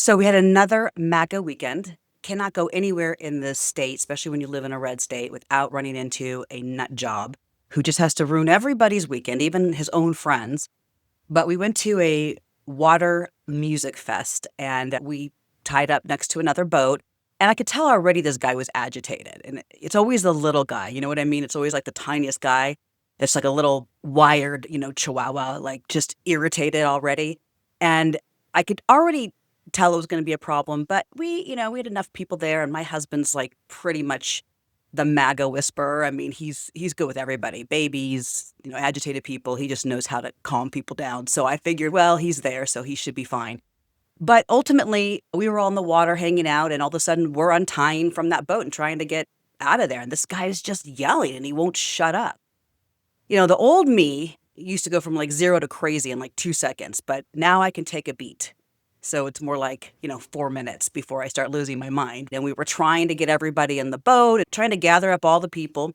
So we had another MAGA weekend. Cannot go anywhere in this state, especially when you live in a red state, without running into a nut job who just has to ruin everybody's weekend, even his own friends. But we went to a water music fest and we tied up next to another boat. And I could tell already this guy was agitated. And it's always the little guy. You know what I mean? It's always like the tiniest guy. It's like a little wired, chihuahua, like just irritated already. And I could already tell it was going to be a problem, but we had enough people there, and my husband's like pretty much the MAGA whisperer. I mean, he's good with everybody, babies, agitated people. He just knows how to calm people down. So I figured, well, he's there, so he should be fine. But ultimately, we were all in the water hanging out, and all of a sudden, we're untying from that boat and trying to get out of there. And this guy is just yelling, and he won't shut up. The old me used to go from like 0 to crazy in like 2 seconds, but now I can take a beat. So it's more like, 4 minutes before I start losing my mind. And we were trying to get everybody in the boat, trying to gather up all the people,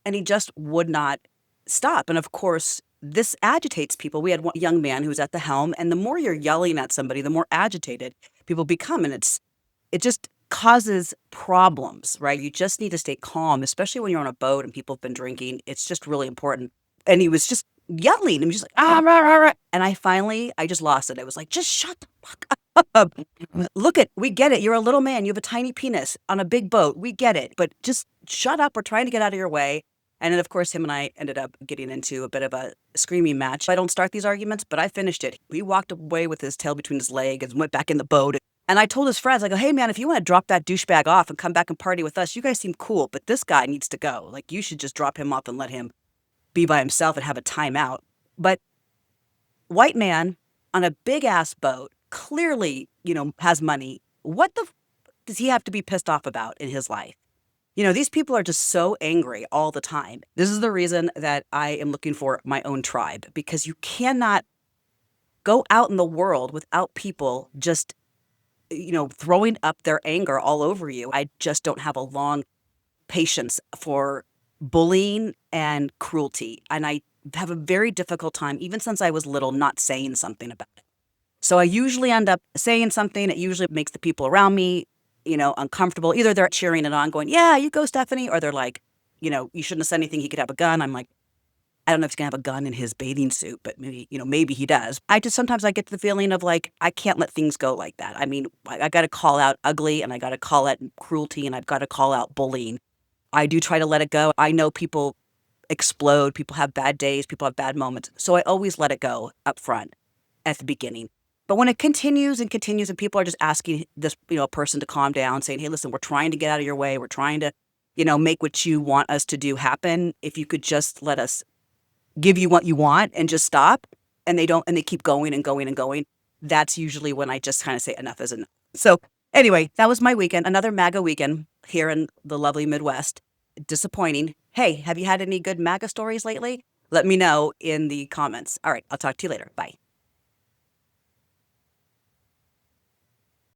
and he just would not stop. And of course, this agitates people. We had one young man who was at the helm, and the more you're yelling at somebody, the more agitated people become. And it just causes problems, right? You just need to stay calm, especially when you're on a boat and people have been drinking. It's just really important. And he was just yelling. And he was just like, rah, rah, rah. And I just lost it. I was like, just shut the fuck up. Look we get it. You're a little man. You have a tiny penis on a big boat. We get it. But just shut up. We're trying to get out of your way. And then, of course, him and I ended up getting into a bit of a screaming match. I don't start these arguments, but I finished it. He walked away with his tail between his legs and went back in the boat. And I told his friends, I go, hey, man, if you want to drop that douchebag off and come back and party with us, you guys seem cool, but this guy needs to go. Like, you should just drop him off and let him be by himself and have a timeout. But white man on a big-ass boat, clearly, has money. What the does he have to be pissed off about in his life? These people are just so angry all the time. This is the reason that I am looking for my own tribe, because you cannot go out in the world without people just, throwing up their anger all over you. I just don't have a long patience for bullying and cruelty. And I have a very difficult time, even since I was little, not saying something about it. So I usually end up saying something. It usually makes the people around me uncomfortable. Either they're cheering it on, going, yeah, you go, Stephanie. Or they're like, you shouldn't have said anything. He could have a gun. I'm like, I don't know if he's going to have a gun in his bathing suit, but maybe he does. Sometimes I get the feeling of like, I can't let things go like that. I mean, I got to call out ugly, and I got to call out cruelty, and I've got to call out bullying. I do try to let it go. I know people explode. People have bad days. People have bad moments. So I always let it go up front at the beginning. But when it continues and continues, and people are just asking this, person to calm down, saying, hey, listen, we're trying to get out of your way. We're trying to, make what you want us to do happen. If you could just let us give you what you want and just stop. And they don't, and they keep going and going and going. That's usually when I just kind of say enough is enough. So anyway, that was my weekend. Another MAGA weekend here in the lovely Midwest. Disappointing. Hey, have you had any good MAGA stories lately? Let me know in the comments. All right, I'll talk to you later. Bye.